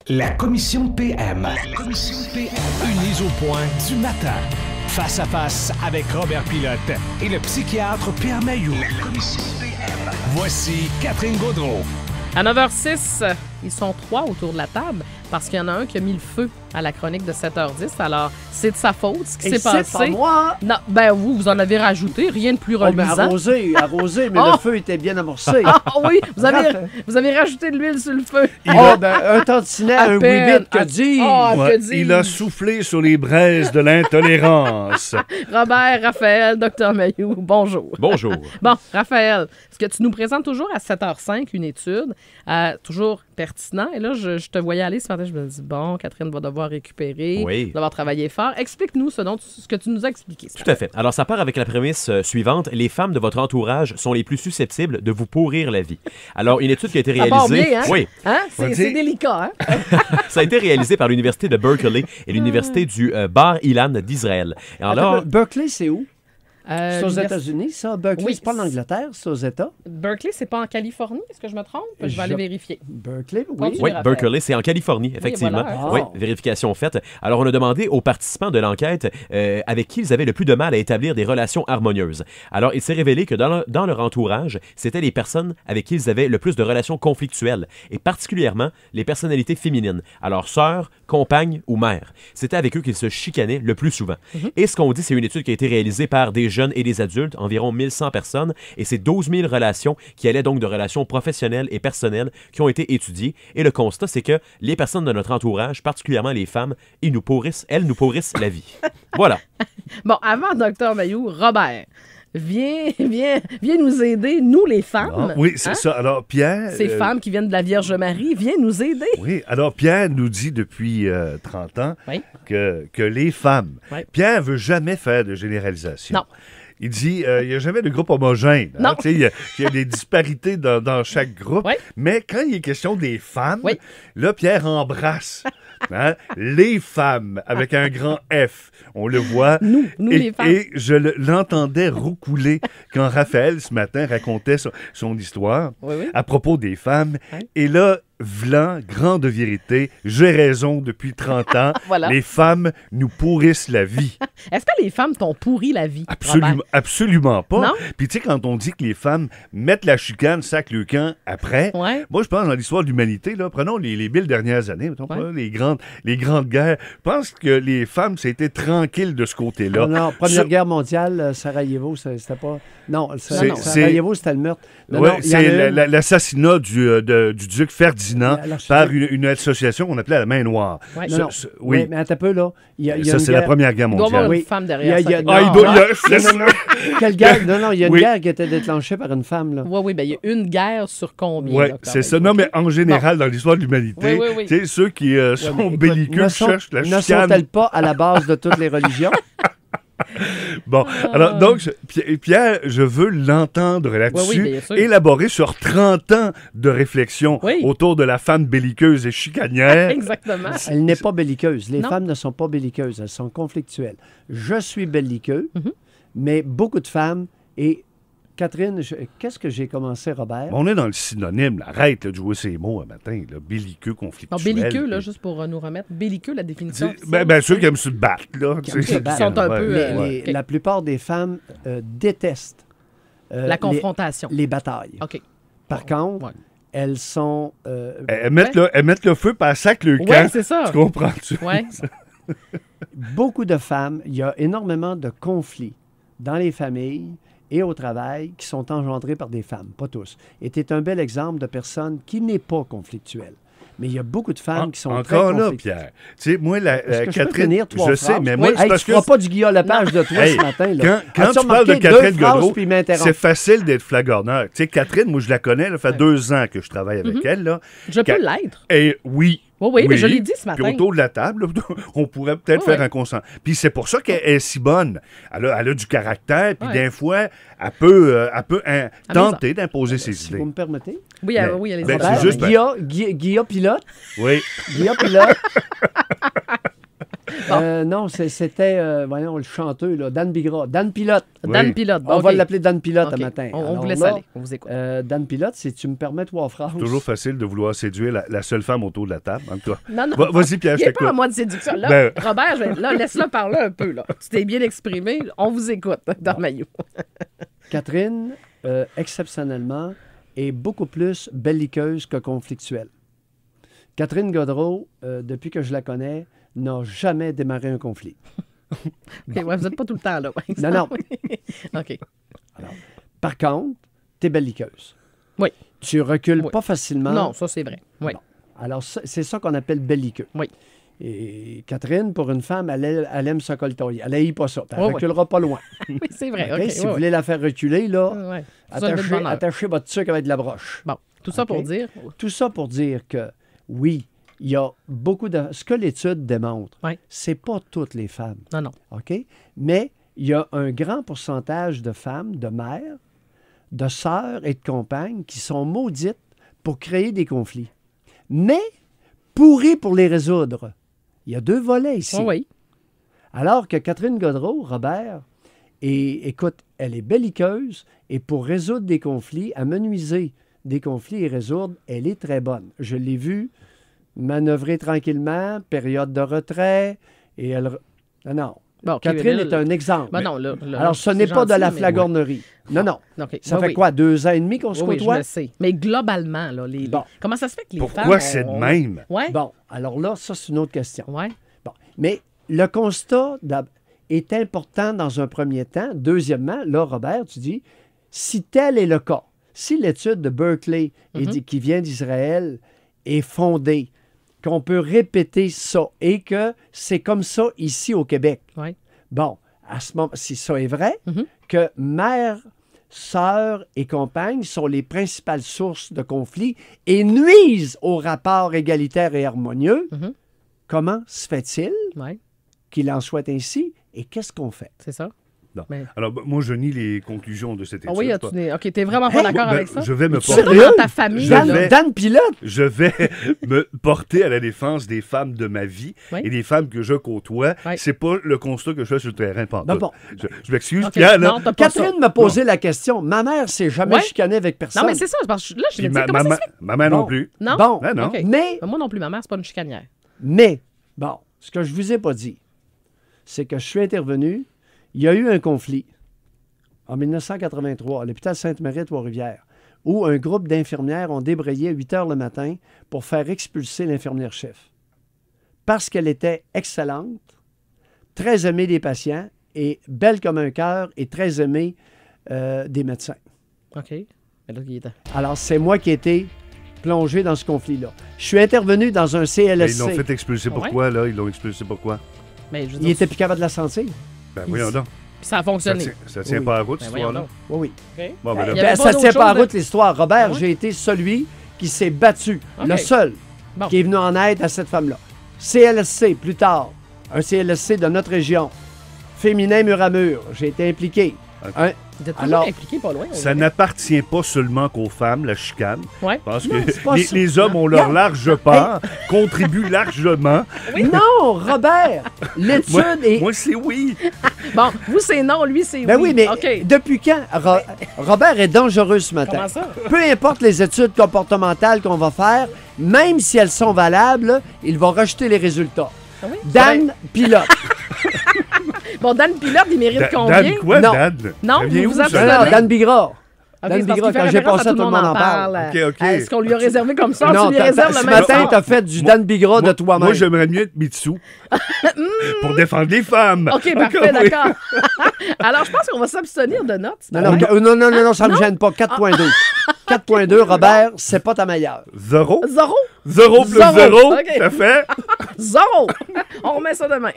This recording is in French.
La commission PM. La commission PM. Une mise au point du matin. Face à face avec Robert Pilote et le psychiatre Pierre Mailloux. La commission PM. Voici Catherine Gaudreault. À 9h06, ils sont 3 autour de la table parce qu'il y en a un qui a mis le feu à la chronique de 7h10. Alors, c'est de sa faute, ce qui s'est passé. C'est pas moi! Non, ben vous en avez rajouté, rien de plus reluisant. Arrosé, mais le feu était bien amorcé. Ah oui, vous avez rajouté de l'huile sur le feu. Un tantinet, un oui-bit, que dis? Ouais, il a soufflé sur les braises de l'intolérance. Robert, Raphaël, Dr Mailloux, bonjour. Bonjour. Bon, Raphaël, est-ce que tu nous présentes toujours à 7h05 une étude, toujours pertinent, et là, je te voyais aller ce matin, je me dis, bon, Catherine va devoir récupérer, Oui. va devoir travailler fort. Explique-nous ce que tu nous as expliqué. Tout à fait. Alors, ça part avec la prémisse suivante. Les femmes de votre entourage sont les plus susceptibles de vous pourrir la vie. Alors, une étude qui a été Ça part réalisée... bien, hein? Oui. Hein? C'est délicat, hein? Ça a été réalisé par l'Université de Berkeley et l'Université du Bar Ilan d'Israël. Et alors, Berkeley, c'est où? C'est aux l'univers- États-Unis, ça? Berkeley, Oui, c'est pas en Angleterre, c'est aux États? Berkeley, c'est pas en Californie, est-ce que je me trompe? Je vais aller vérifier. Berkeley, oui. Continue. oui, Raphaël. Berkeley, c'est en Californie, effectivement. voilà. Oui, Oh. vérification faite. Alors, on a demandé aux participants de l'enquête avec qui ils avaient le plus de mal à établir des relations harmonieuses. Alors, il s'est révélé que dans leur entourage, c'était les personnes avec qui ils avaient le plus de relations conflictuelles, et particulièrement les personnalités féminines. Alors, sœurs, compagnes ou mères. C'était avec eux qu'ils se chicanaient le plus souvent. Et ce qu'on dit, c'est une étude qui a été réalisée par des jeunes et des adultes, environ 1100 personnes, et c'est 12 000 relations qui allaient donc de relations professionnelles et personnelles qui ont été étudiées. Et le constat, c'est que les personnes de notre entourage, particulièrement les femmes, elles nous pourrissent la vie. Voilà. Bon, avant Dr Mailloux, Robert, viens nous aider, nous les femmes. Ah, oui, c'est Hein? ça. Alors, Pierre... Ces femmes qui viennent de la Vierge Marie, viens nous aider. Oui, alors Pierre nous dit depuis 30 ans Oui. que les femmes... Oui. Pierre veut jamais faire de généralisation. Non. Il dit, il n'y a jamais de groupe homogène. Hein? Non. Tu sais, il y a des disparités dans chaque groupe. Oui. Mais quand il est question des femmes, Oui. là, Pierre embrasse hein, les femmes avec un grand F. On le voit. Nous et, les femmes. Et je l'entendais roucouler quand Raphaël, ce matin, racontait son histoire Oui, oui. à propos des femmes. Oui. Et là, v'lan, grande vérité, j'ai raison depuis 30 ans. Voilà. Les femmes nous pourrissent la vie. Est-ce que les femmes t'ont pourri la vie? Absolument, Robert? absolument pas. Non? Puis tu sais, quand on dit que les femmes mettent la chicane, sac le camp après, Ouais. moi je pense dans l'histoire de l'humanité, là, prenons les 1000 dernières années, mettons, Ouais. les grandes guerres, je pense que les femmes, c'était tranquille de ce côté-là. Non, Première Sur- Guerre mondiale, Sarajevo, c'était pas... Non, C'est- Sarajevo, c'était le meurtre. Non, Ouais, non, il y en a c'est une. l'assassinat du duc Ferdinand L'architecte. par une association qu'on appelait la Main Noire. Ouais. Non, non. Oui, Mais attends un peu, là. Il y a ça une c'est la guerre- Première Guerre Il doit y avoir mondiale. une Oui. femme derrière Il y a- ça. non, Ah, il doit... non. Quelle guerre? Non, il y a une Oui. guerre qui a été déclenchée par une femme, là. Oui, ben il y a une guerre sur combien? Oui, Dr. c'est ça. Mailloux? Non, mais en général, dans l'histoire de l'humanité, Oui, oui, oui. tu sais, ceux qui sont Mais écoute, belliqueux cherchent la ne chicane. sont-elles pas à la base de toutes les religions? Bon, alors donc, Pierre, je veux l'entendre là-dessus, Oui, bien sûr. élaborer sur 30 ans de réflexion Oui. autour de la femme belliqueuse et chicanière. Exactement. Elle n'est pas belliqueuse. Les Non. femmes ne sont pas belliqueuses. Elles sont conflictuelles. Je suis belliqueux, Mhm. mais beaucoup de femmes... Et Catherine, qu'est-ce que j'ai commencé, Robert? On est dans le synonyme, là. Arrête là, de jouer ces mots un matin, là. Belliqueux, Non, conflictuel. belliqueux, là, puis- juste pour nous remettre. Belliqueux, la définition. Tu sais, ben, ceux qui aiment se battre, là. Qui aiment se battre. Ils sont un peu, ouais. ok. La plupart des femmes détestent La confrontation. les batailles. OK. Par contre, Ouais. elles sont... Elles mettent le feu par sac le Ouais, camp. c'est ça. Tu comprends-tu? Ouais. beaucoup de femmes, il y a énormément de conflits dans les familles et au travail qui sont engendrés par des femmes, pas tous. Et tu es un bel exemple de personne qui n'est pas conflictuelle. Mais il y a beaucoup de femmes qui sont très Encore là, conflictuelles. Pierre. Tu sais, moi, Est-ce que je peux Catherine, finir trois je phrases? sais, mais moi, Hey, c'est parce tu que... feras pas du Guillaume Lepage de toi Hey, ce matin. Là. Quand As-tu tu parles de remarqué Catherine deux phrases, Gaudreault, puis il m'interrompt? c'est facile d'être flagorneur. Tu sais, Catherine, moi, je la connais, ça fait 2 ans que je travaille avec elle. Là. Je peux l'être. Et oui. Oui, mais je l'ai dit ce matin. Puis autour de la table, là, on pourrait peut-être Oui, faire un consent. Puis c'est pour ça qu'elle est si bonne. Elle a du caractère, puis Ouais. des fois, elle peut tenter d'imposer ses Si vous idées. me permettez. Oui, Mais- oui, allez-y. ben, Robert. c'est juste- Guilla Pilote. Oui. Guilla Pilote. Non, c'était, voyons, le chanteur, là, Dan Bigra. Dan Pilote. Dan Oui. Pilote. On OK. va l'appeler Dan Pilote OK. un matin. On Alors vous laisse là, aller. On vous écoute. Dan Pilote, si tu me permets 3 phrases. Toujours facile de vouloir séduire la seule femme autour de la table. En tout cas. Non, non. Vas-y, Pierre, Il je n'est pas en t'écoute. mode séduction. Là, Ben- Robert, là, laisse-le parler un peu. Là. Tu t'es bien exprimé. On vous écoute dans Maillot. Catherine, exceptionnellement, est beaucoup plus belliqueuse que conflictuelle. Catherine Godreau, depuis que je la connais, n'a jamais démarré un conflit. OK, ouais, vous n'êtes pas tout le temps là. ouais. Non, non. OK. Par contre, tu es belliqueuse. Oui. Tu recules Oui. pas facilement. Non, ça, c'est vrai. Oui. Bon. Alors, c'est ça qu'on appelle belliqueux. Oui. Et Catherine, pour une femme, elle aime se coltoyer. Elle n'aille pas ça. Elle Oui, ne reculera pas loin. Oui, c'est vrai. OK? OK. Si vous voulez la faire reculer, là, Ouais. Faut se lever de attachez, bonne heure. attachez votre sucre avec de la broche. Bon, tout ça pour OK. dire. Tout ça pour dire que, oui, il y a beaucoup de... Ce que l'étude démontre, Oui. c'est pas toutes les femmes, Non, non. OK? Mais il y a un grand pourcentage de femmes, de mères, de sœurs et de compagnes qui sont maudites pour créer des conflits. Mais pourries pour les résoudre. Il y a 2 volets ici. Oui, oui. Alors que Catherine Godreau, Robert, écoute, elle est belliqueuse et pour résoudre des conflits, amenuiser des conflits et résoudre, elle est très bonne. Je l'ai vue manœuvrer tranquillement, période de retrait, et elle... Non. Bon, OK, Catherine là, est un exemple. Ben non, là, Alors, ce c'est n'est pas de gentil, la mais- flagornerie. Non, non. OK. Ça Oui, fait oui. quoi, 2 ans et demi qu'on se Oui, oui, je côtoie? le sais. Mais globalement, là, Bon. comment ça se fait que les femmes... Pourquoi c'est de même? Oui. Bon, alors là, ça, c'est une autre question. Oui. Bon. Mais le constat est important dans un premier temps. Deuxièmement, là, Robert, tu dis, si tel est le cas, si l'étude de Berkeley qui vient d'Israël est fondée, qu'on peut répéter ça et que c'est comme ça ici au Québec. Oui. Bon, à ce moment, si ça est vrai, Mhm. que mère, sœur et compagne sont les principales sources de conflits et nuisent au rapport égalitaire et harmonieux, Mhm. comment se fait-il Oui, qu'il en soit ainsi et qu'est-ce qu'on fait? c'est ça. Non. Mais- Alors, moi, je nie les conclusions de cette étude. Ah oui, pas- OK, t'es vraiment pas Hey, d'accord Ben, avec ça? Je vais me Tu porter. sérieux? Dans ta famille, Je là. vais- Dan Pilote? Je vais me porter à la défense des femmes de ma vie Oui. et des femmes que je côtoie. Oui. C'est pas le constat que je fais sur le terrain, pantoute. Ben bon. Je m'excuse, OK, Pierre, là. non, t'as pas ça. Catherine m'a posé la question. Ma mère s'est jamais Ouais. chicanée avec personne. Non, mais c'est ça. Parce que là, je Puis me dis, comment ça se fait? ma mère non Bon. plus. Non? Bon, Ben non. OK. mais, Ben, moi non plus, ma mère, c'est pas une chicanière. bon, ce que je vous ai pas dit, c'est que je suis intervenu, il y a eu un conflit en 1983 à l'hôpital Sainte-Marie Trois-Rivières, où un groupe d'infirmières ont débrayé à 8 heures le matin pour faire expulser l'infirmière-chef. Parce qu'elle était excellente, très aimée des patients et belle comme un cœur et très aimée des médecins. OK. Mais là, il était... Alors, c'est moi qui ai été plongé dans ce conflit-là. Je suis intervenu dans un Mais CLSC. ils l'ont fait expulser pourquoi, là? Ils l'ont expulsé pourquoi? Mais je veux Il dire, était plus capable de la sentir. Ben, voyons donc. puis ça a Ça fonctionné. tient, ça tient Oui. pas à route, Ben, cette voyons histoire-là. donc. Oui, oui. OK. Bon, ben, là, Il y avait Ça pas ne tient d'autre pas en chose de- route l'histoire. Robert, Ah ouais? j'ai été celui qui s'est battu, OK. le seul Bon. qui est venu en aide à cette femme-là. CLSC, plus tard, un CLSC de notre région, féminin mur à mur, j'ai été impliqué. OK. Vous êtes toujours Alors, impliqué pas loin. on ça dirait. n'appartient pas seulement qu'aux femmes, la chicane. Ouais. Parce Non, que c'est pas ça. les hommes ont leur Regarde. large part, contribuent largement. Non, Robert, l'étude Moi, est... moi c'est oui. Bon, vous, c'est non, lui, c'est Ben oui, mais OK. depuis quand? Robert est dangereux ce matin. Comment ça? Peu importe les études comportementales qu'on va faire, même si elles sont valables, il va rejeter les résultats. Ah oui? Dan Pilote. Bon, Dan Pilote, il mérite combien? Dan quoi, Non. Dan? Non, Ça vient vous où, vous ça? abstenez. Non, Dan Bigra. OK, Dan c'est parce Bigra, qu'il quand fait j'ai référence passé, tout le monde en parle. OK, OK. Est-ce qu'on lui a réservé comme ça? Non, tu lui réserves le ce même matin, sort? tu as fait du Dan Bigra de toi-même. Moi, j'aimerais mieux être Mitsu pour défendre les femmes. OK, parfait, oui. d'accord. Alors, je pense qu'on va s'abstenir de notes. Non, non, ça me gêne pas. 4.2. 4.2, Robert, c'est pas ta meilleure. Zéro? Zorro? Zéro plus Zéro. zéro, OK. ça fait? Zorro! On remet ça demain.